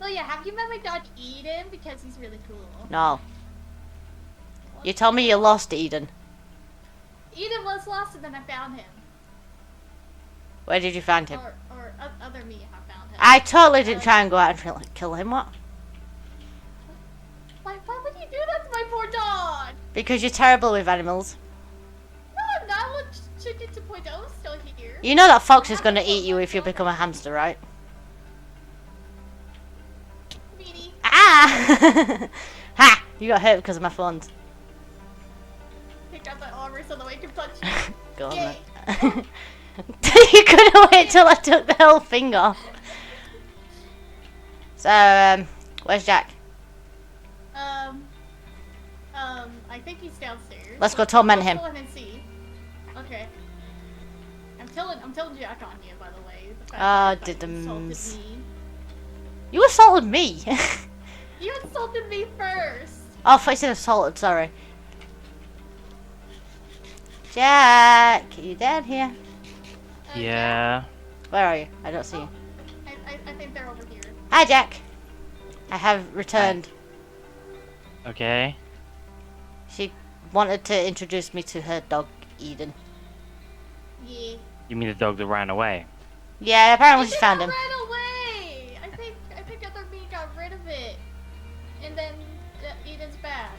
But yeah, have you met my dog Eden? Because he's really cool. No. You told me you lost Eden. Eden was lost and then I found him. Where did you find him? Or other me have found him. I totally didn't try and go out and kill him, what? Why would you do that to my poor dog? Because you're terrible with animals. No, I'm not. Look, Chicken 2.0 is still here. You know that fox is gonna eat you if you become a hamster, right? Meanie. Ah! Ha! You got hurt because of my phones. Pick up my armor so the way can punch you. Go on Yay. then. You couldn't wait till I took the whole thing off. So, where's Jack? I think he's downstairs. Let's go torment him. Go and see. Okay. I'm telling Jack on you, by the way. The fact that you insulted me. You assaulted me. You insulted me first. Oh, I thought you said assaulted, sorry. Jack, are you down here? Yeah. Where are you? I don't see you. I think they're over here. Hi, Jack. I have returned. Okay. She wanted to introduce me to her dog, Eden. Yeah. You mean the dog that ran away? Yeah, apparently she found him. Ran away. I think other me got rid of it, and then Eden's back.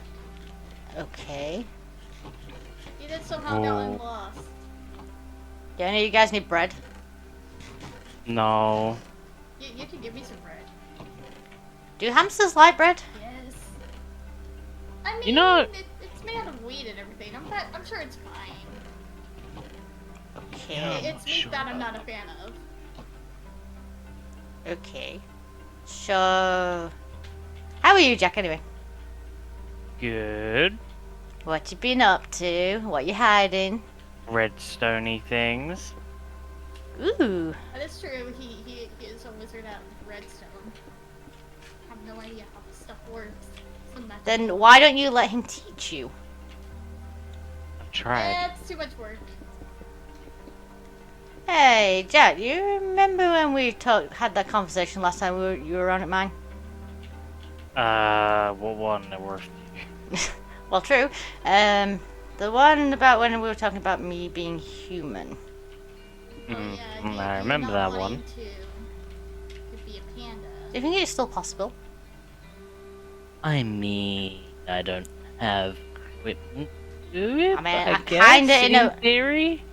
Okay. Eden somehow got lost. Do any of you guys need bread? No. You can give me some bread. Do hamsters like bread? Yes. I mean, You know- it's made out of wheat and everything. I'm sure it's fine. Okay. It's meat that I'm not a fan of. Okay. So, how are you, Jack, anyway? Good. What you been up to? What you hiding? Redstone-y things. Ooh. That is true. He is a wizard at redstone. I have no idea how this stuff works. Some magic. Then why don't you let him teach you? I've tried. Yeah, it's too much work. Hey, Jack, you remember when we had that conversation last time you were on at mine? What one? There were a few. Well, true. The one about when we were talking about me being human. Oh, yeah, I remember that one. To be a panda. Do you think it's still possible? I mean, I don't have equipment to do it. I mean, but I guess kinda in theory.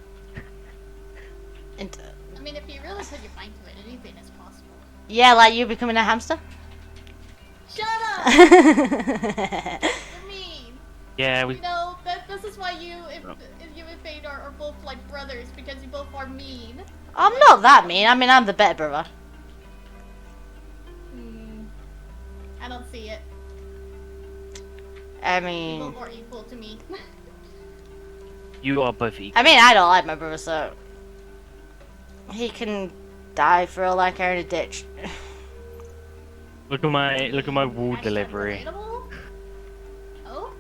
And, I mean, if you really put your mind to it, anything is possible. yeah, like you becoming a hamster? Shut up! You're mean. Yeah, we. You know, this is why you and Fade are both like brothers, because you both are mean. I'm not that mean. I mean, I'm the better brother. I don't see it. I You're mean, both more equal to me. You are both equal. I mean, I don't like my brother, so he can die for all I care in a ditch. Look at my wool Hashtag delivery relatable? Oh?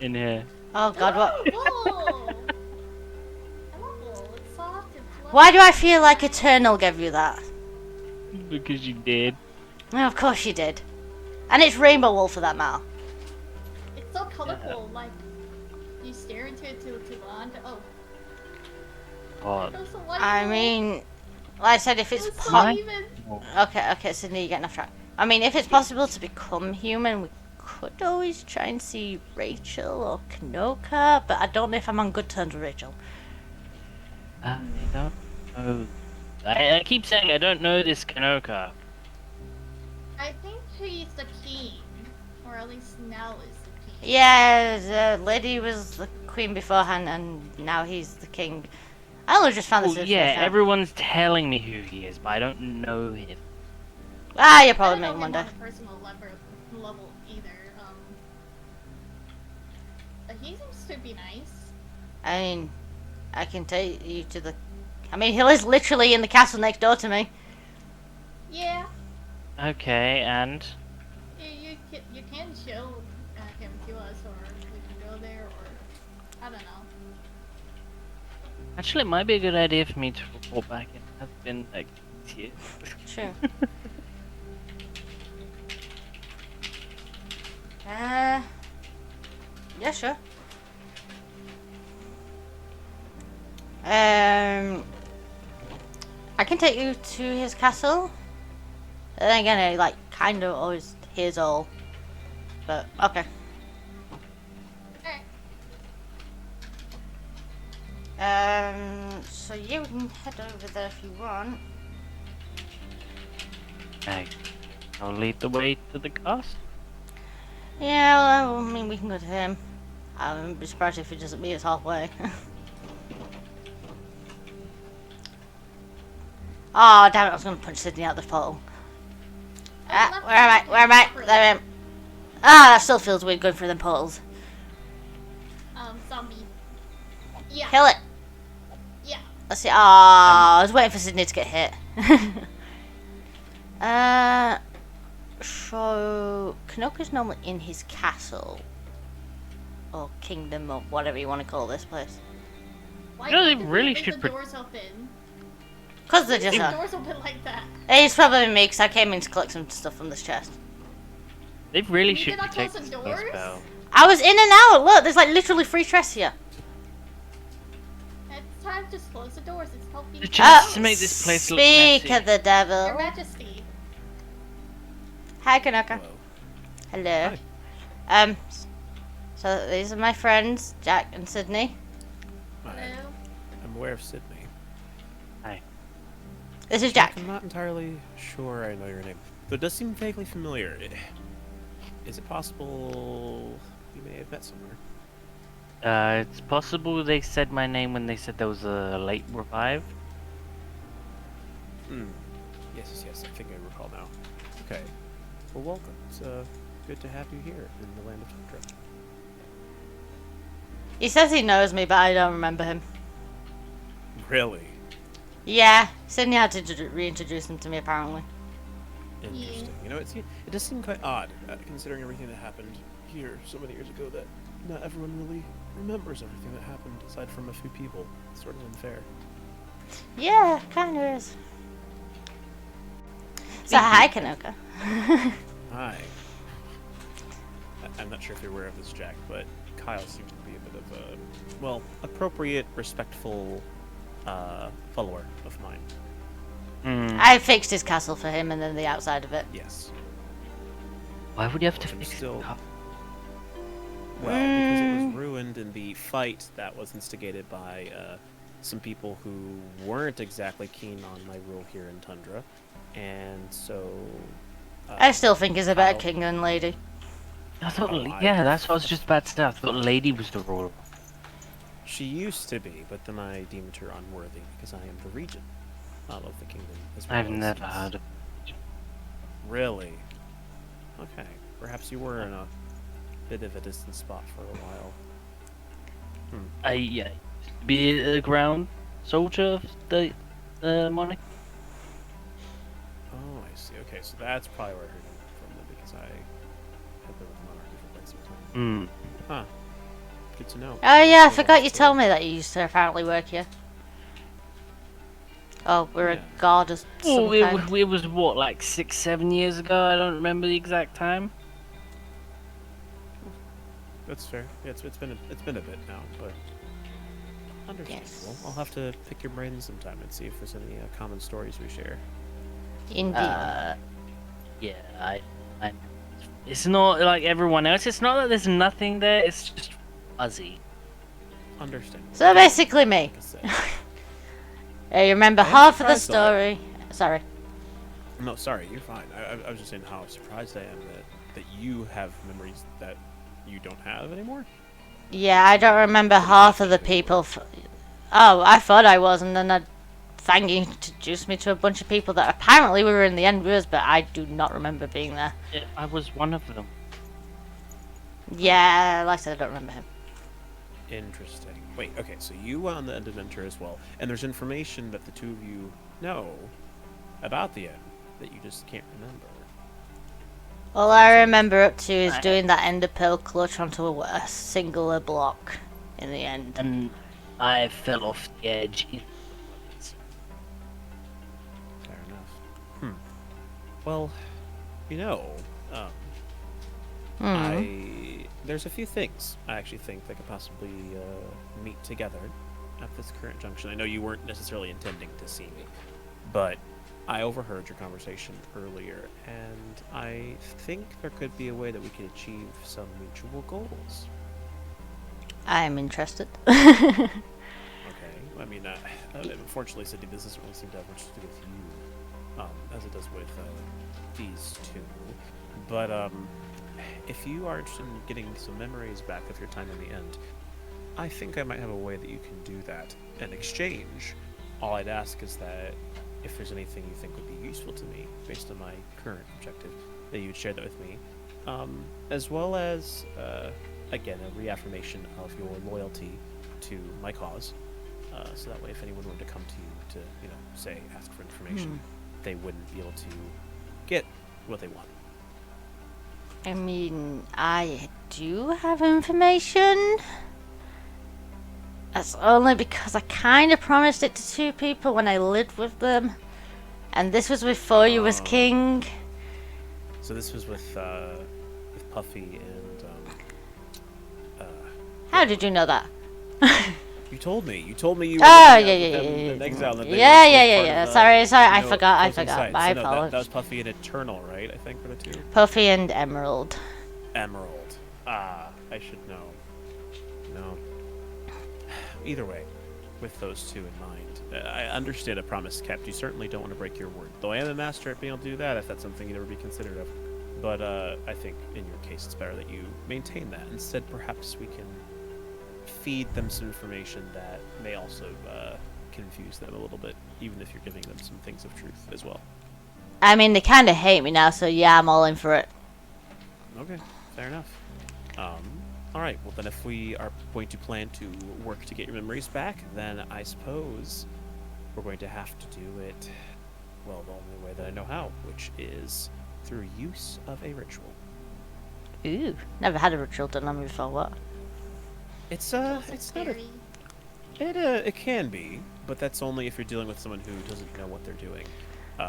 in here. Oh God, what? Wool! I love wool. It's soft, it's fluffy. Why do I feel like Eternal gave you that? Because you did. Oh, of course you did. And it's rainbow wool for that matter. It's so colorful, like you stare into it to bond. Oh. God. It was so I wonderful. mean, like I said, if it's It was so possible. even. Okay, Sydney, you're getting off track. I mean, if it's possible to become human, we could always try and see Rachel or Kanoka, but I don't know if I'm on good terms with Rachel. I don't know. I keep saying I don't know this Kanoka. I think he's the king, or at least now is the king. Yeah, the lady was the queen beforehand, and now he's the king. I only just found this. Well, out. yeah, everyone's telling me who he is, but I don't know him. Ah, you'll I probably don't meet know him one him day. on a personal level either. But he seems to be nice. I mean, I can take you to the. I mean, he lives literally in the castle next door to me. Yeah, Okay, and you can show him to us, or we can go there, or I don't know. actually, it might be a good idea for me to report back. It has been like 6 years. True. Yeah, sure. I can take you to his castle. And then again, I like kind of always his all. But okay. So you can head over there if you want. Hey, I'll lead the way to the castle. Yeah, well, I mean, we can go to him. I wouldn't be surprised if he doesn't meet us halfway. Oh, damn it, I was going to punch Sydney out the portal. Where am I? Where am I? There I am. Ah, that still feels weird going through them portals. Zombie. Yeah. Kill it. Yeah. Let's see. Ah, I was waiting for Sydney to get hit. So Kanoka's normally in his castle. Or kingdom, or whatever you want to call this place. Why No, they did really leave should the doors open? Because they're just... The doors open like that. It's probably me, because I came in to collect some stuff from this chest. They really You should did not close protect the this doors? place, Belle. I was in and out. Look, there's like literally 3 chests here. It's time to just close the doors. It's helping. Just to make this place look Speak messy. of the Your devil. Majesty. Hi, Kanoka. Hello. Hello. So these are my friends, Jack and Sydney. Hello. I'm aware of Sydney. Hi. This is Jack. I'm not entirely sure I know your name, though it does seem vaguely familiar. Is it possible you may have met somewhere? It's possible they said my name when they said there was a late revive. Yes, I think I recall now. Okay. Well, welcome. It's good to have you here in the land of Tundra. He says he knows me, but I don't remember him. Really? Yeah, Sydney had to reintroduce him to me, apparently. Interesting. You know, it does seem quite odd, considering everything that happened here so many years ago, that not everyone really remembers everything that happened, aside from a few people. It's sort of unfair. Yeah, kind of is. So, hi, Kanoka. Hi. I'm not sure if you're aware of this, Jack, but Kyle seems to be a bit of a, well, appropriate, respectful follower of mine. I fixed his castle for him and then the outside of it. Yes. Why would you have to I'm fix still- it up? Well, because it was ruined in the fight that was instigated by some people who weren't exactly keen on my rule here in Tundra, and so... I still think he's a better Kyle- king than Lady. I thought, Oh, I- yeah, that's what I was just about to say. I thought Lady was the ruler. She used to be, but then I deemed her unworthy because I am the regent, not of the kingdom. As well I've as never his- heard of. Really? Okay. Perhaps you were in a bit of a distant spot for a while. I used to be a ground soldier of the monarchy. Oh, I see. Okay, so that's probably where I heard it from then, because I had been with the monarchy for quite some time. Huh. Good to know. Oh yeah, I forgot you told me that you used to apparently work here. Oh, we're Yeah. a god of some Oh, kind. it was what, like 6-7 years ago? I don't remember the exact time. That's fair. Yeah, it's been a bit now, but understandable. Yes. I'll have to pick your brains sometime and see if there's any common stories we share. Indeed. Yeah, I it's not like everyone else. It's not that there's nothing there. It's just fuzzy. Understandable. So basically me. Like I said. You remember I am half of the surprised story. Sorry. No, sorry, you're fine. I was just saying how surprised I am that you have memories that you don't have anymore. Yeah, I don't remember half of the people. Oh, I thought I was, and then Fang introduced me to a bunch of people that apparently we were in the end viewers, but I do not remember being there. Yeah, I was one of them. Yeah, like I said, I don't remember him. Interesting. Wait, okay, so you went on the end adventure as well, and there's information that the two of you know about the end that you just can't remember. All I remember up to is doing that ender pearl clutch onto a singular block in the end. And I fell off the edge. Fair enough. Well, you know, There's a few things I actually think that could possibly meet together at this current junction. I know you weren't necessarily intending to see me, but I overheard your conversation earlier, and I think there could be a way that we could achieve some mutual goals. I'm interested. Okay. I mean, unfortunately, Sydney, this doesn't really seem to have much to do with you, as it does with these two. But if you are interested in getting some memories back of your time in the end, I think I might have a way that you can do that. In exchange, all I'd ask is that if there's anything you think would be useful to me, based on my current objective, that you'd share that with me, as well as, again, a reaffirmation of your loyalty to my cause. So that way, if anyone were to come to you to, you know, say, ask for information, they wouldn't be able to get what they want. I mean, I do have information. That's only because I kind of promised it to two people when I lived with them. And this was before you was king. So this was with Puffy and, How did you know that? You told me. You told me you. Oh, were yeah. in exile. And that they Yeah. were part of, Sorry. you I know, forgot. closing sites. My So no, apologies. that was Puffy and Eternal, right? I think were the two. Puffy and Emerald. Emerald. Ah, I should know. No. Either way, with those two in mind, I understand a promise kept. You certainly don't want to break your word. Though I am a master at being able to do that, if that's something you'd ever be considerate of. But I think in your case, it's better that you maintain that. Instead, perhaps we can feed them some information that may also confuse them a little bit, even if you're giving them some things of truth as well. I mean, they kind of hate me now, so yeah, I'm all in for it. Okay, fair enough. Alright, well then if we are going to plan to work to get your memories back, then I suppose we're going to have to do it, well, the only way that I know how, which is through use of a ritual. Ooh, never had a ritual done on me before. What? It's not Scary. it can be, but that's only if you're dealing with someone who doesn't know what they're doing.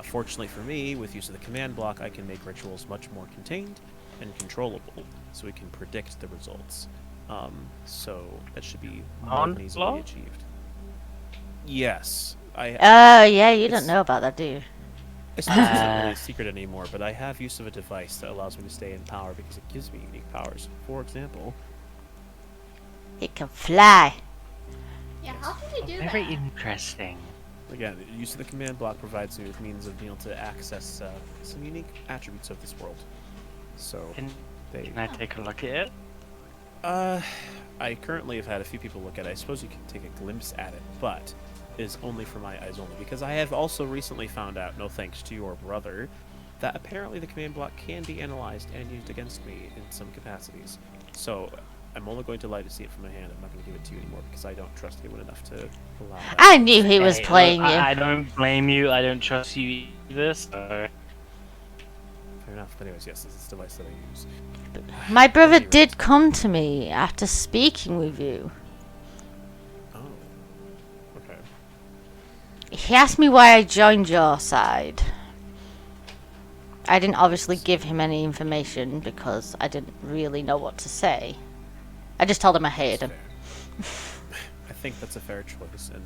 Fortunately for me, with use of the command block, I can make rituals much more contained and controllable, so we can predict the results. So that should be more than easily achieved. Yes, Oh, yeah, you don't know about that, do you? I suppose it's not really a secret anymore, but I have use of a device that allows me to stay in power because it gives me unique powers. For example, It can fly. Yeah, how can you do Very that? interesting. again, the use of the command block provides me with means of being able to access some unique attributes of this world. So, Can I take a look at it? I currently have had a few people look at it. I suppose you can take a glimpse at it, but it is only for my eyes only, because I have also recently found out, no thanks to your brother, that apparently the command block can be analyzed and used against me in some capacities. So, I'm only going to allow you to see it from my hand. I'm not going to give it to you anymore because I don't trust anyone enough to allow that. I knew he was Hey, playing look, you. I don't blame you. I don't trust you either. So. Fair enough. But anyways, yes, this is the device that I use. My brother Anyways. did come to me after speaking with you. Oh. Okay. He asked me why I joined your side. I didn't obviously give him any information because I didn't really know what to say. I just told him I hated him. Fair. I think that's a fair choice, and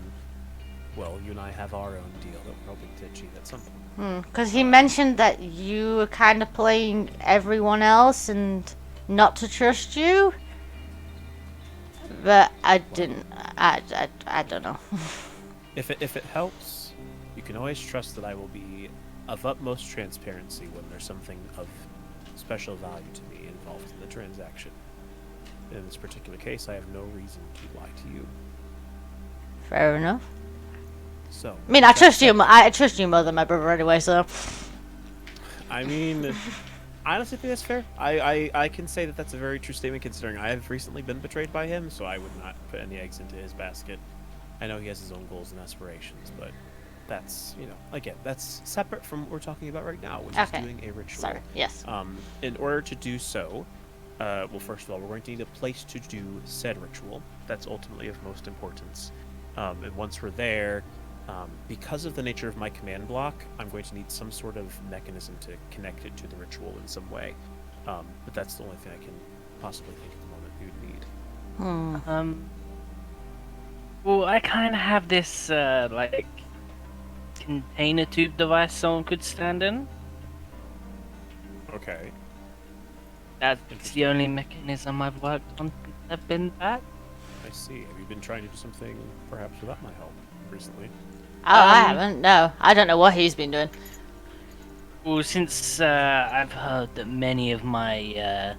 well, you and I have our own deal that we're hoping to achieve at some point. Because he mentioned that you were kind of playing everyone else and not to trust you. But I didn't. I don't know. If it helps, you can always trust that I will be of utmost transparency when there's something of special value to me involved in the transaction. In this particular case, I have no reason to lie to you. Fair enough. So, I mean, I trust you. I trust you more than my brother anyway. So. I mean, I honestly think that's fair. I can say that that's a very true statement considering I have recently been betrayed by him, so I would not put any eggs into his basket. I know he has his own goals and aspirations, but that's, you know, again, that's separate from what we're talking about right now, which Okay. is doing a ritual. Sorry. Yes. In order to do so, well, first of all, we're going to need a place to do said ritual. That's ultimately of most importance. And once we're there, because of the nature of my command block, I'm going to need some sort of mechanism to connect it to the ritual in some way. But that's the only thing I can possibly think at the moment you'd need. Well, I kind of have this like container tube device someone could stand in. Okay. That's the only mechanism I've worked on since I've been back. I see. Have you been trying to do something perhaps without my help recently? Oh, I haven't. No, I don't know what he's been doing. Well, since I've heard that many of my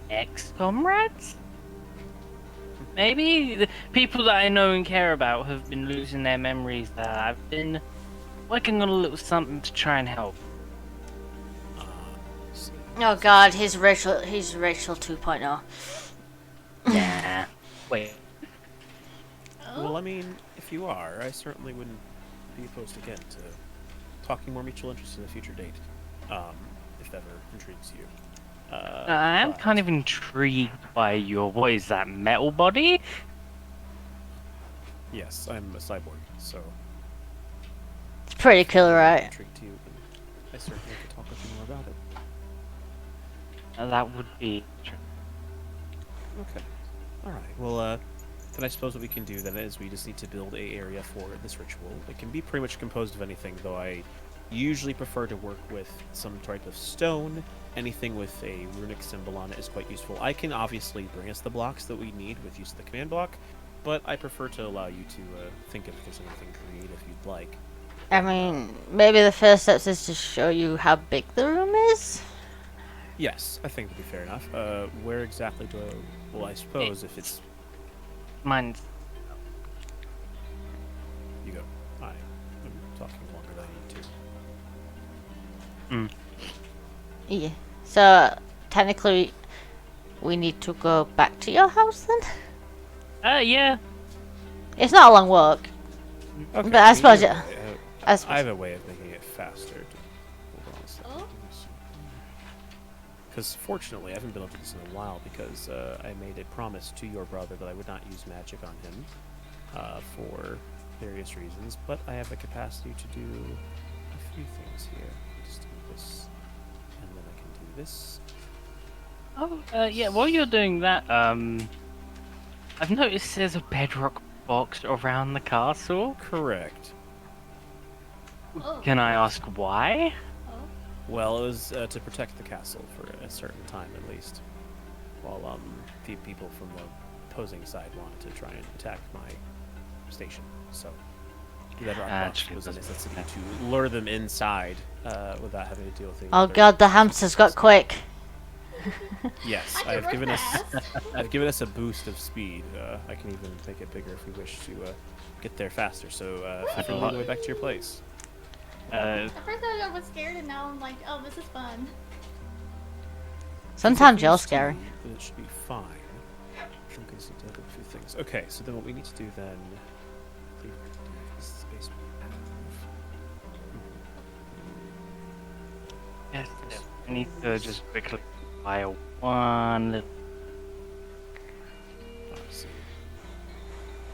ex-comrades, maybe the people that I know and care about, have been losing their memories, I've been working on a little something to try and help. Oh God, he's Rachel 2.0. Nah. Wait. Well, I mean, if you are, I certainly wouldn't be opposed again to talking more mutual interests in a future date, if that ever intrigues you. I am kind of intrigued by your, what is that, metal body? Yes, I'm a cyborg, so It's pretty cool, right? intrigued to you, and I certainly could talk with you more about it. That would be true. Okay. Alright, well, then I suppose what we can do then is we just need to build a area for this ritual. It can be pretty much composed of anything, though I usually prefer to work with some type of stone. Anything with a runic symbol on it is quite useful. I can obviously bring us the blocks that we need with use of the command block, but I prefer to allow you to think if there's anything creative you'd like. I mean, maybe the first steps is to show you how big the room is. Yes, I think that'd be fair enough. Where exactly do I... Well, I suppose if it's... Mine's... You go. I'm talking longer than I need to. Yeah. So technically, we need to go back to your house then. Yeah. It's not a long walk, Okay, but I suppose I I suppose- have a way of making it faster. Hold on a second. Because fortunately, I haven't been able to do this in a while because I made a promise to your brother that I would not use magic on him for various reasons, but I have the capacity to do a few things here. Just do this, and then I can do this. Oh, yeah, while you're doing that, I've noticed there's a bedrock box around the castle. Correct. Oh. Can I ask why? Well, it was to protect the castle for a certain time at least, while the people from the opposing side wanted to try and attack my station. So that rock box was a necessity to lure them inside without having to deal with it. Oh God, the hamsters got quick. Yes, I can run fast. I've given us a boost of speed. I can even make it bigger if we wish to get there faster. So feel free to lead the way back to your place. At first I was scared, and now I'm like, oh, this is fun. Sometimes you're scary. It should be fine. I'm going to do a few things. Okay, so then what we need to do then... This space we have. Yes, I need to just quickly buy one little... Let's see.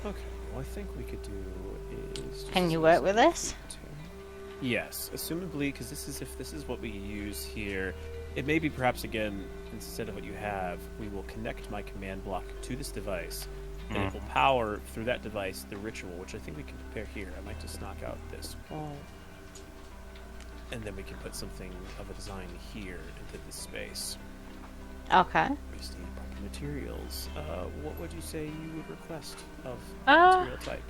Okay, well I think we could do is... Can you work with this? Yes, assumably, because if this is what we use here, it may be perhaps again, instead of what you have, we will connect my command block to this device, and it will power through that device the ritual, which I think we can prepare here. I might just knock out this wall, and then we can put something of a design here into this space. Okay. We just need proper materials. What would you say you would request of Uh, material type?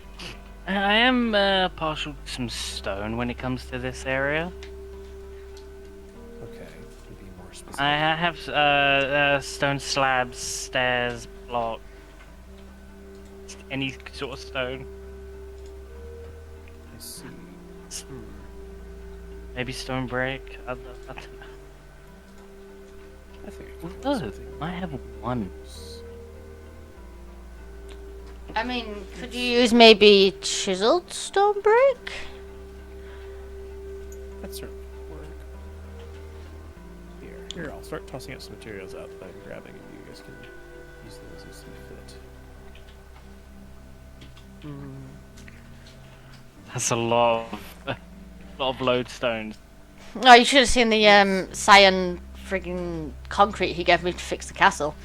I am partial to some stone when it comes to this area. Okay, to be more specific. I have stone slabs, stairs, block, any sort of stone. I see. Maybe stone brick. I don't know. I think I can Oh, find something. I have one. I mean, could you use maybe chiseled stone brick? That certainly could work. Here, I'll start tossing out some materials out that I'm grabbing, and you guys can use them as you see fit. That's a lot of lodestones. Oh, you should have seen the cyan friggin' concrete he gave me to fix the castle.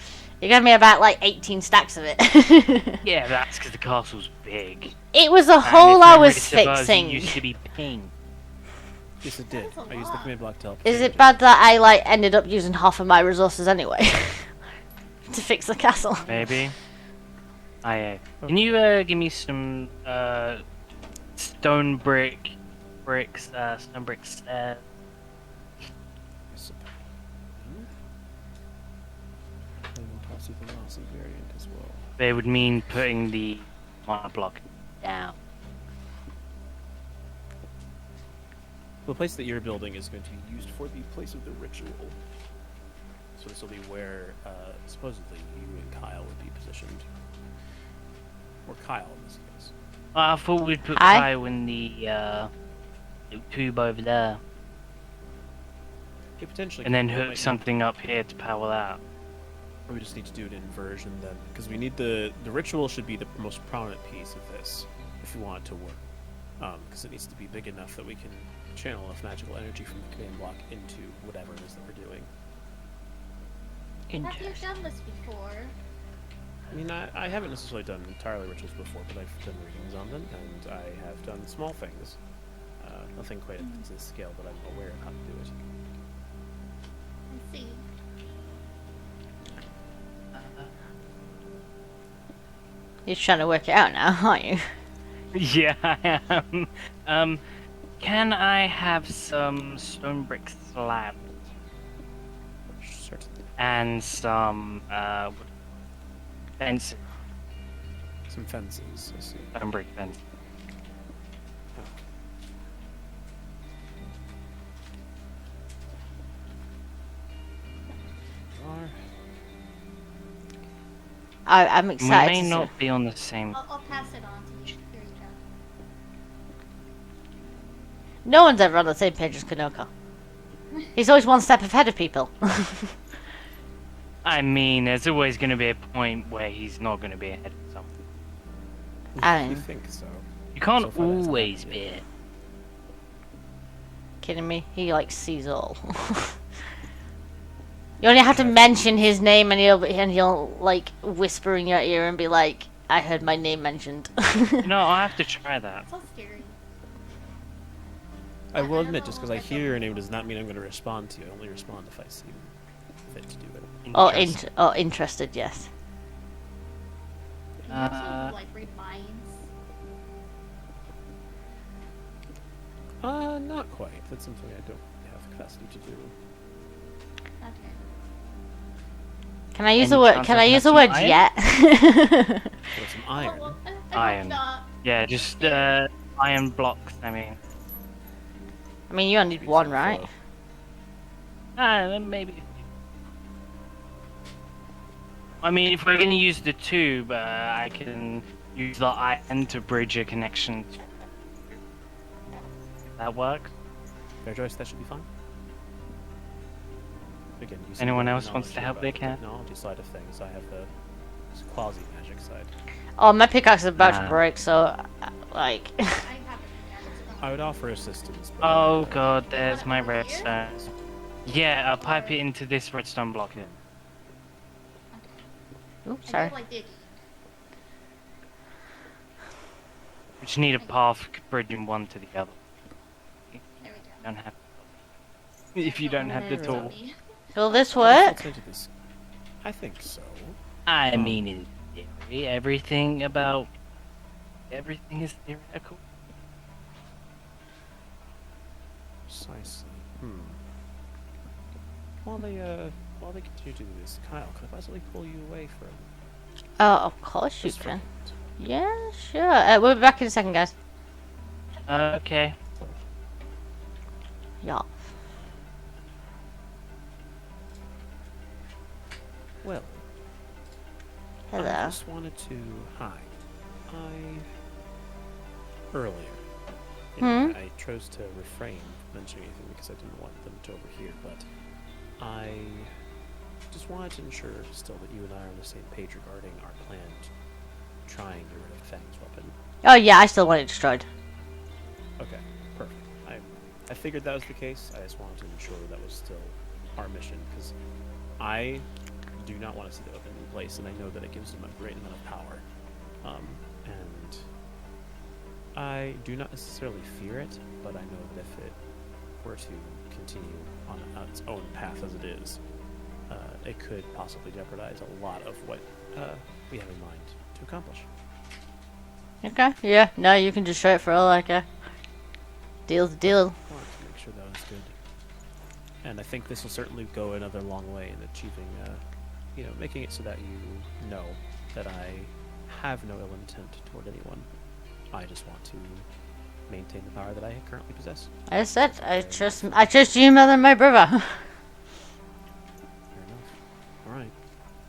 He gave me about like 18 stacks of it. Yeah, that's because the castle's big. It was a And hole if I you was read it, fixing. it used to be pink. Yes, it did. That's a I used the lot. command block to help. Is change it bad that I like ended up using half of my resources anyway to fix the castle? Maybe. Can you give me some stone bricks stairs? I suppose. I will toss you the lossy variant as well. They would mean putting the mana block down. The place that you're building is going to be used for the place of the ritual. So this will be where supposedly you and Kyle would be positioned. Or Kyle in this case. I thought we'd put Aye. Kyle in the tube over there, Yeah, potentially. and then we hook might something up here to power that. We just need to do it in inversion then, because we need the ritual should be the most prominent piece of this if we want it to work. Because it needs to be big enough that we can channel enough magical energy from the command block into whatever it is that we're doing. Have you done this before? I mean, I haven't necessarily done entirely rituals before, but I've done readings on them, and I have done small things. Nothing quite at this scale, but I'm aware of how to do it. Let's see. You're trying to work it out now, aren't you? Yeah, I am. Can I have some stone brick slabs Certainly. and some fences? Some fences, I see. Stone brick fence. Are. I'm We excited. may to see- not be on the same. I'll pass it on to you. Here you go. No one's ever on the same page as Kanoko. He's always one step ahead of people. I mean, there's always going to be a point where he's not going to be ahead of someone. I You mean, think so? You can't So far, that's always happened, be yeah. it. kidding me? He like sees all. You only have to mention his name and he'll like whisper in your ear and be like, "I heard my name mentioned." No, I have to try that. It's so scary. I will I don't admit, know just what because I I hear don't- your name does not mean I'm going to respond to you. I only respond if I see fit to do it. Interesting. Interested, yes. Can you also, like, read minds? Not quite. That's something I don't have the capacity to do. Okay. Can I use the Any word? chance Can I I can use have the some word iron? yet? Or some iron. Oh, well, I Iron. hope not. Yeah, just iron blocks. I mean, I mean, you only need one, right? maybe. I mean, if we're gonna use the tube, I can use the iron to bridge a connection. That works. Fair choice, that should be fine. Again, you Anyone seem else very wants to help, knowledgeable they about the can. technology side of things. I have the quasi-magic side. Oh, my pickaxe is about to Nah. break, so like. I haven't read I would offer assistance. But, Oh god, there's my Over here? redstone. Yeah, I'll pipe it into this redstone block here. Oops, I sorry. did, like, dig. We just need a path bridging one to the other. There we go. Don't have. If you don't have the There tool. Zombie. Will this Let's work? look into this. I think so. I mean, in theory, everything is theoretical. Precisely. While they continue to do this, Kyle, could I possibly pull you away from Oh, of course you this for a can. moment? Yeah, sure. We'll be back in a second, guys. Okay. Yeah. Well, I Hello. just wanted to. Hi. Earlier. You know, I chose to refrain from mentioning anything because I didn't want them to overhear, but I just wanted to ensure still that you and I are on the same page regarding our planned trying to get rid of Fang's weapon. Oh yeah, I still want it destroyed. Okay, perfect. I figured that was the case. I just wanted to ensure that was still our mission, because I do not want to see the open in place, and I know that it gives them a great amount of power. And I do not necessarily fear it, but I know that if it were to continue on its own path as it is, it could possibly jeopardize a lot of what we have in mind to accomplish. Okay, yeah, no, you can just show it for all I care. Deal's a deal. I wanted to make sure that was good. And I think this will certainly go another long way in achieving, making it so that you know that I have no ill intent toward anyone. I just want to maintain the power that I currently possess. I said I trust you more than my brother. Fair enough. Alright.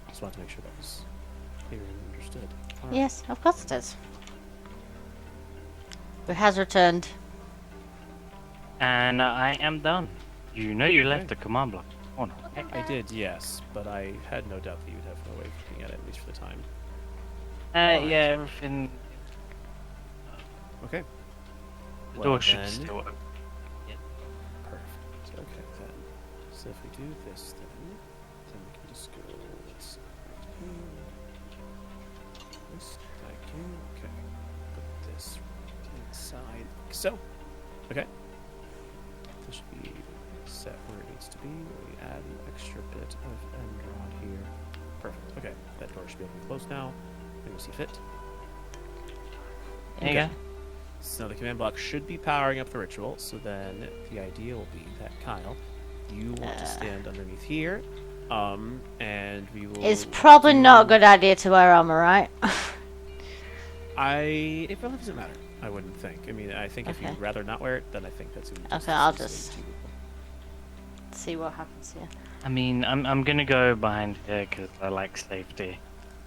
Just wanted to make sure that was clear and understood. All right. Yes, of course it is. It has returned. And I am done. You know you left the command block. Oh no. I did, yes, but I had no doubt that you would have no way of looking at it, at least for the time. Yeah, everything. Okay. The Well, door should then- still open. Perfect. Okay, then. So if we do this, then we can just go. Let's see. This, thank you. Okay. Put this inside. So. Okay. This should be set where it needs to be. We add an extra bit of end rod here. Perfect. Okay. That door should be able to close now. Let me see fit. There you go. So the command block should be powering up the ritual, so then the idea will be that Kyle, you want to stand underneath here, and we will... It's probably not a good idea to wear armor, right? It really doesn't matter, I wouldn't think. I mean, I think if Okay. you'd rather not wear it, then I think that's... Okay, I'll just see what happens here. I mean, I'm gonna go behind here because I like safety.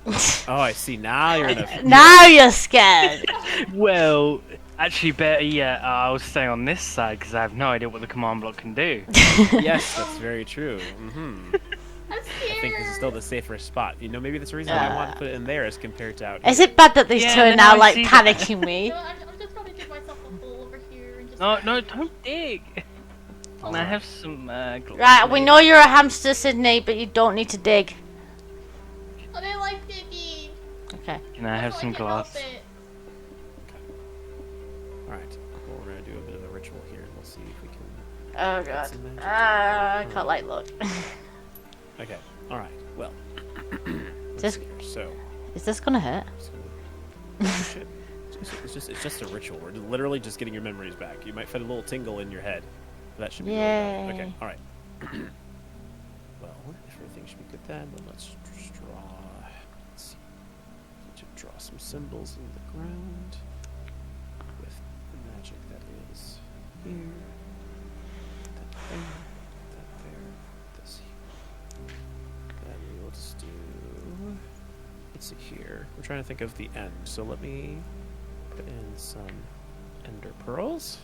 Oh, I see, now you're in a... Now you're scared. Well, actually, better yet, I'll stay on this side because I have no idea what the command block can do. Yes, that's very true. Mm-hmm. I'm scared. I think this is still the safer spot. You know, maybe that's the reason why I wanted to put it in there as compared to out Is here. it bad that these Yeah, two are no, now I like see that. panicking me? No, I'm just gonna dig myself a hole over here and just. No, don't dig. And I have some gloves. Right, we know you're a hamster, Sydney, but you don't need to dig. I didn't like digging. Okay. Can I have So some can't help glass? it. Alright, well, we're going to do a bit of a ritual here, and we'll see if we can... Oh get god. some magic. I can't like look. Okay, alright, well. Just- Let's see here. So, Is this gonna hurt? shit. It's just a ritual. We're literally just getting your memories back. You might find a little tingle in your head. But that should be really bad. Okay, Yay. alright. Well, if everything should be good then let's just draw... Let's see. To draw some symbols in the ground with the magic that is here. That there, this here. Then we will just do... Let's see here. We're trying to think of the end, so let me put in some ender pearls.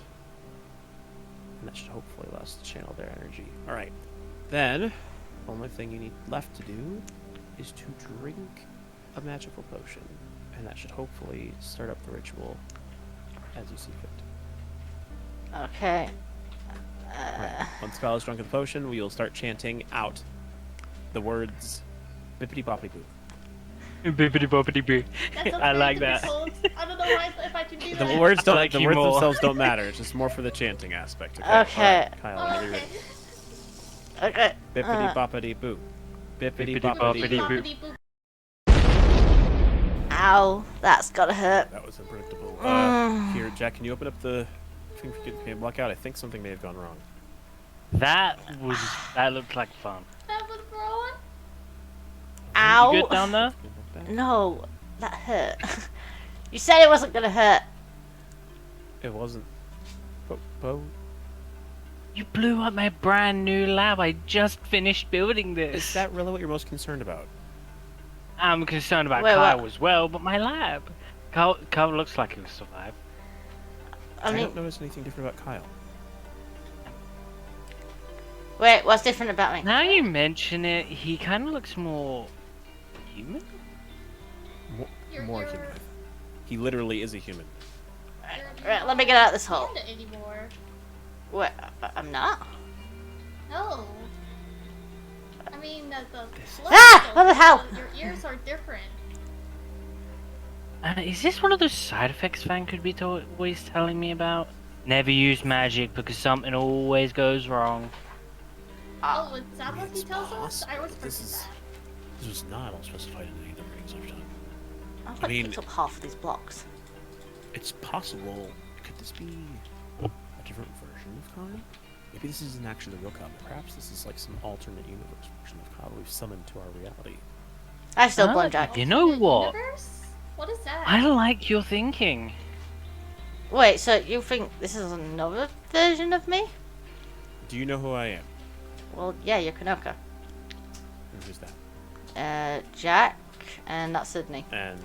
And that should hopefully allow us to channel their energy. Alright. Then, only thing you need left to do is to drink a magical potion. And that should hopefully start up the ritual as you see fit. Okay. Right. Once Kyle has drunk the potion, we will start chanting out the words bippity boppity boo. Bippity boppity boo. That sounds I very like that. difficult. I don't know why if I can do The that. words don't. like the you words more. themselves don't matter. It's just more for the chanting aspect. Okay. Alright, Kyle, Oh, whenever you're okay. ready. Okay. Bippity boppity boo. Bippity Bippity boppity boppity boo. boo. Boppity-boop. Ow, that's gotta hurt. That was unpredictable. Here, Jack, can you open up the thing for getting the block out? I think something may have gone wrong. That looked like fun. That was wrong. Ow. You good down there? No, that hurt. You said it wasn't gonna hurt. It wasn't. Bo. You blew up my brand new lab. I just finished building this. Is that really what you're most concerned about? I'm concerned about Wait, Kyle what? as well, but my lab. Kyle looks like he'll survive. I I mean, don't notice anything different about Kyle. wait, what's different about me? Now you mention it, he kind of looks more human. More You're- human. He literally is a human. Right, let me get out of this hole. Panda anymore. Wait, I'm not. No. mean that the Ah! What the hell? Your ears are different. Is this one of those side effects Van could be always telling me about? Never use magic because something always goes wrong. Oh, is that what he It's tells us? possible. I was This expecting is that. this was not all specified in any of the readings I've done. I've I mean- picked up half of these blocks. It's possible. Could this be a different version of Kyle? Maybe this isn't actually the real Kyle. Perhaps this is like some alternate universe version of Kyle we've summoned to our reality. I still Ah, blame Jack. You know Alternate what? universe? What is that? I like your thinking. Wait, so you think this is another version of me? Do you know who I am? Well, yeah, you're Kanoka. And who's that? Jack, and that's Sydney. And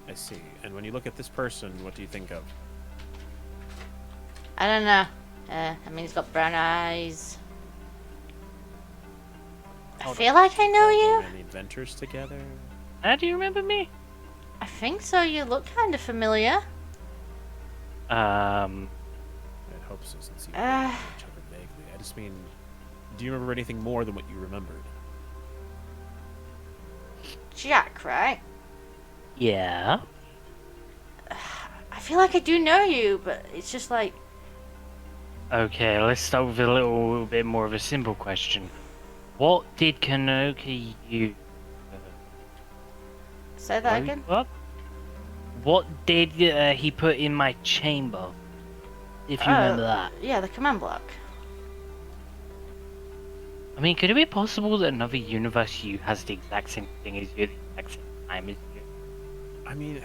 I see. And when you look at this person, what do you think of? I don't know. I mean, he's got brown eyes. I feel like I know you. Any adventures together? How do you remember me? I think so. You look kind of familiar. I hope so, since you Uh. know each other vaguely. I just mean, do you remember anything more than what you remembered? Jack, right? Yeah. I feel like I do know you, but it's just like... Okay, let's start with a little bit more of a simple question. What did Kanoka use? Say that again? What did he put in my chamber? If you remember that. Yeah, the command block. I mean, could it be possible that another universe you has the exact same thing as you, the exact same time as you? I mean,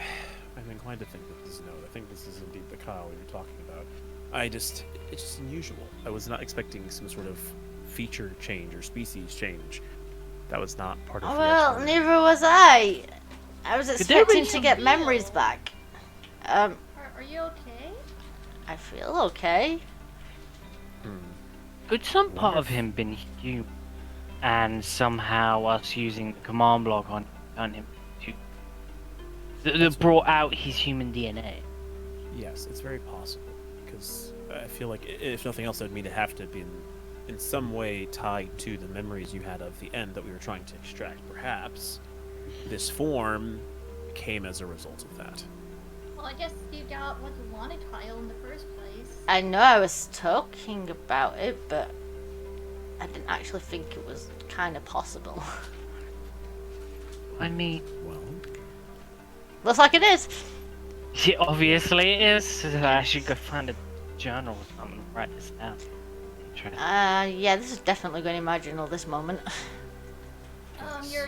I'm inclined to think that this is no. I think this is indeed the Kyle we were talking about. It's just unusual. I was not expecting some sort of feature change or species change. That was not part of Oh, the well, itinerary. neither was I. I was there be expecting to some get deal? memories back. Are you okay? I feel okay. Could some part of him been human, and somehow us using the command block on him to that brought out his human DNA? Yes, it's very possible. Because I feel like, if nothing else, that would mean to have to be in some way tied to the memories you had of the end that we were trying to extract. Perhaps this form came as a result of that. Well, I guess you got what you wanted, Kyle, in the first place. I know I was talking about it, but I didn't actually think it was kind of possible. I mean, Well, Looks like it is. yeah, obviously it is. I should go find a journal or something and write this down. Interesting. Yeah, this is definitely going to imagine all this moment. Your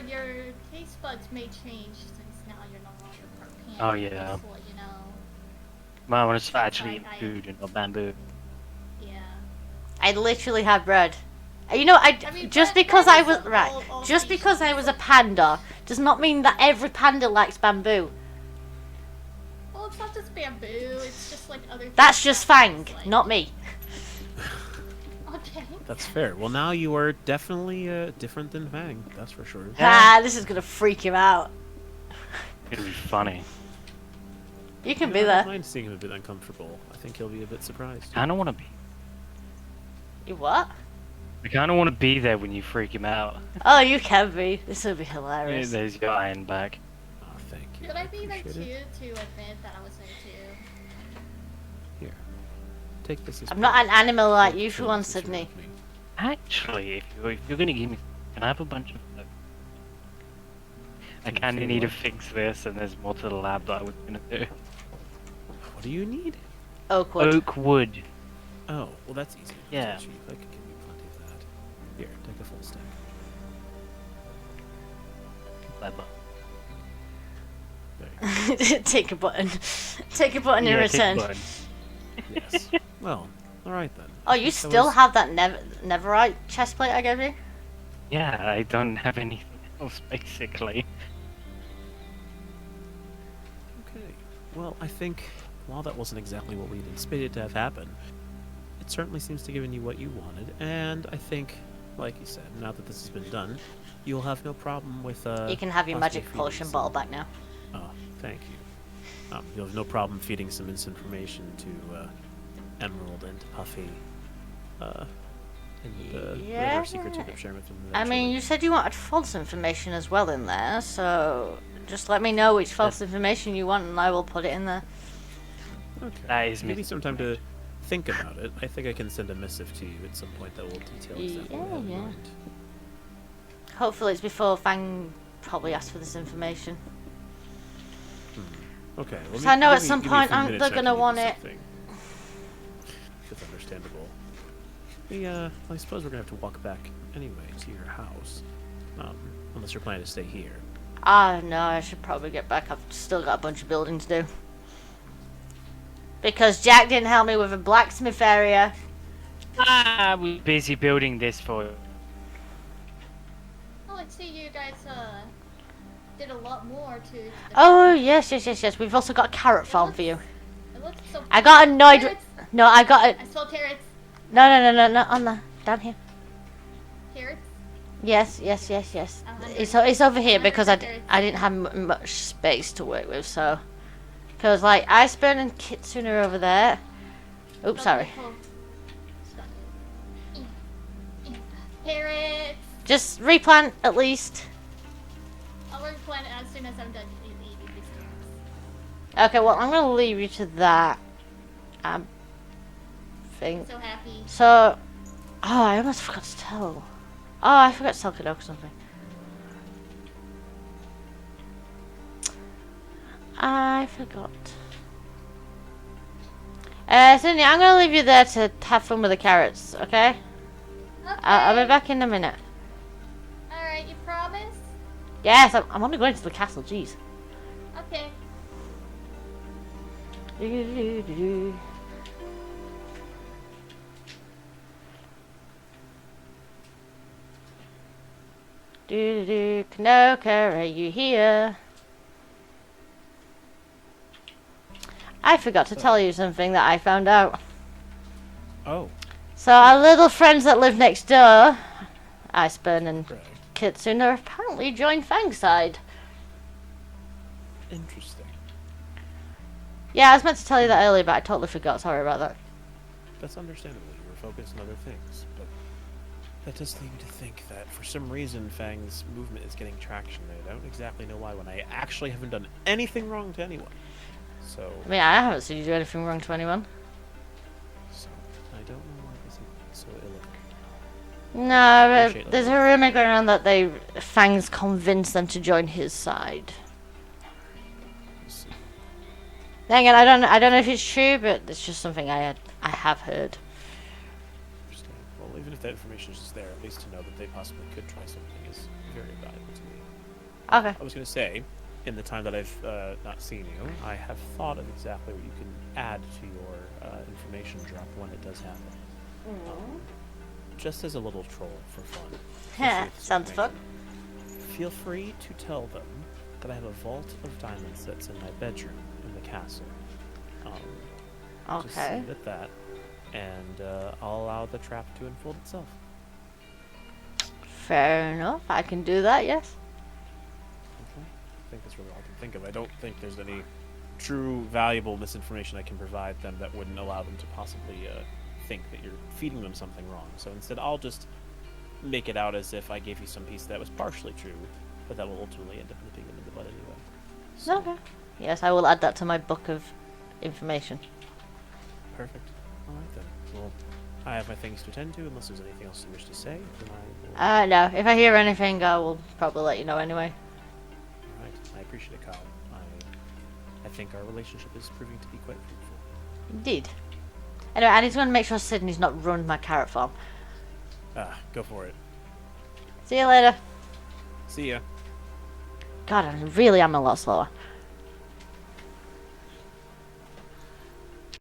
taste buds may change since now you're no longer part pink. Oh, yeah. Just to let you know. Well, when it's actually eating I- food and not bamboo. Yeah. I literally had bread. You know, I mean, just bread- because bread I is was all- right, all just species. because I was a panda does not mean that every panda likes bamboo. Well, it's not just bamboo. It's just like other. That's things just that Fang, it's like- not me. Okay. that's fair. Well, now you are definitely different than Fang. That's for sure. Ah, this is gonna freak him out. It'd be funny. You can I be don't there. mind seeing him a bit uncomfortable. I think he'll be a bit surprised. I don't want to be. You what? I kind of want to be there when you freak him out. Oh, you can be. This would be hilarious. There's your iron back. Oh, thank you. Could I be there too appreciate it. to admit that I was there too? Here, take this as I'm not an animal like proof you that for you once, love Sydney. me. Actually, if you're gonna give me, can I have a bunch of? I Can you kind say of need to what? fix this, and there's more to the lab that I was gonna do. What do you need? Oakwood. Oak wood. Oh, well, that's easy. Yeah. That's cheap. I could give you plenty of that. Here, take a full stack. Clever. There you go. Take a button. Take a button in Yeah, take return. one. Yes. Well, all right then. Oh, you That still was- have that Neverite chest plate I gave you? Yeah, I don't have anything else basically. Okay. Well, I think while that wasn't exactly what we anticipated to have happen, it certainly seems to have given you what you wanted, and I think, like you said, now that this has been done, you'll have no problem with You can have your possibly magic feeding potion some- bottle back now. Oh, thank you. You'll have no problem feeding some misinformation to Emerald and to Puffy. And whatever Yeah. secrets you end up sharing with them. I mean, you said you wanted false information as well in there, so just let me know which false information you want and I will put it in there. Okay. That is Give me some time to think about it. I think I can send a missive to you at some point that will detail exactly what I have in mind. Hopefully it's before Fang probably asks for this information. Okay. Well, So I know at give some me a point few minutes they're so I gonna can want give you it. something. That's understandable. Yeah, I suppose we're gonna have to walk back anyway to your house. Unless you're planning to stay here. Ah, no, I should probably get back. I've still got a bunch of building to do. Because Jack didn't help me with a blacksmith area. We're busy building this for you. Oh, I see you guys did a lot more to the Oh, yes. We've also got a carrot farm for you. It looks so I got annoyed with... Carrots? No, I got it. I saw carrots. No, on the... Down here. Carrots? Yes. It's over here because I didn't have much space to work with, so... Because, like, Iceburn and Kitsune are over there. Oops, sorry. Oh. Carrots! Just replant, at least. I'll replant it as soon as I'm done eating these carrots. Okay, well, I'm going to leave you to that. Thing. So happy. So... Oh, I almost forgot to tell. Oh, I forgot to tell Cadoc something. I forgot. Sydney, I'm gonna leave you there to have fun with the carrots, okay? Okay. I'll be back in a minute. Alright, you promise? Yes, I'm only going to the castle, jeez. Okay. Knocker, are you here? I forgot to tell you something that I found out. Oh. So our little friends that live next door, Iceburn and Right. Kitsune, are apparently joined Fang's side. Interesting. Yeah, I was meant to tell you that earlier, but I totally forgot. Sorry about that. That's understandable. You were focused on other things, but that does lead me to think that for some reason Fang's movement is getting traction. I don't exactly know why when I actually haven't done anything wrong to anyone. So, I mean, I haven't seen you do anything wrong to anyone. I don't know why this is so ill. No, Appreciate but there's a rumor going around that Fang's convinced them to join his side. Then again, I don't know if it's true, but it's just something I have heard. Interesting. Well, even if that information is just there, at least to know that they possibly could try something is very valuable to me. Okay. I was going to say, in the time that I've not seen you, I have thought of exactly what you can add to your information drop when it does happen. Just as a little troll for fun. Sounds fun. Feel free to tell them that I have a vault of diamonds that's in my bedroom in the castle. Just Okay. leave it at that, and I'll allow the trap to unfold itself. Fair enough. I can do that. Yes. Okay. I think that's really all I can think of. I don't think there's any true valuable misinformation I can provide them that wouldn't allow them to possibly think that you're feeding them something wrong. So instead, I'll just make it out as if I gave you some piece that was partially true, but that will ultimately end up nipping them in the bud anyway. So, Okay. Yes, I will add that to my book of information. perfect. All right then. Well, I have my things to attend to. Unless there's anything else you wish to say, then I will. No. If I hear anything, I will probably let you know anyway. All right. I appreciate it, Kyle. I think our relationship is proving to be quite fruitful. Indeed. Anyway, I need to go and make sure Sydney's not ruined my carrot farm. Go for it. See you later. See ya. God, I really am a lot slower.